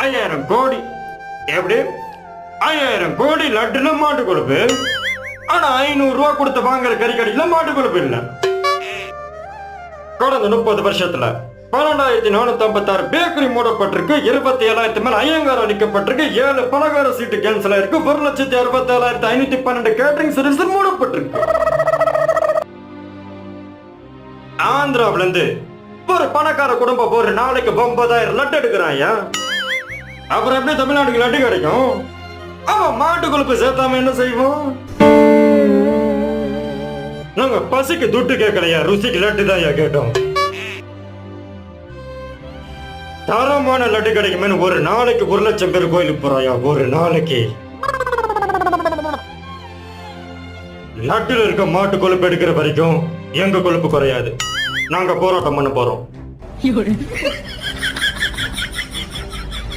5000 கோடி. எப்படி 5000 கோடி லட்டுல மாட்டு கொழுப்பு, ஆனா 500 ரூபா கொடுத்து வாங்குற கறிக்கடையில மாட்டு கொழுப்பு இல்ல. கடந்த 30 வருஷத்துல 12456 பேக்கரி மூடப்பட்டிருக்கு, 27,000 மேல ஐயங்காரம் அளிக்கப்பட்டிருக்கு, 7 பலகார சீட்டு கேன்சல் ஆயிருக்கு, 1,67,512 கேட்டரிங் சர்வீஸ் மூடப்பட்டிருக்கு. ஆந்திராவில இருந்து ஒரு பணக்கார குடும்பம் ஒரு நாளைக்கு 9,000 லட்டு எடுக்கிறாயா. அப்புறம் எப்படி தமிழ்நாட்டுக்கு லட்டு கிடைக்கும்? அவன் மாட்டு கொழுப்பு சேர்த்தாம என்ன செய்வோம்? நாங்க பசிக்கு துட்டு கேட்கலையா, ருசிக்கு லட்டு தான் கேட்டோம். தரமான லட்டு கிடைக்குமே ஒரு நாளைக்கு 1,00,000 பேர் கோயிலுக்கு போறாயா. ஒரு நாளைக்கு லட்டுல இருக்க மாட்டு கொழுப்பு எடுக்கிற வரைக்கும் எங்க கொழுப்பு குறையாது. நாங்க போராட்டம் பண்ண போறோம்.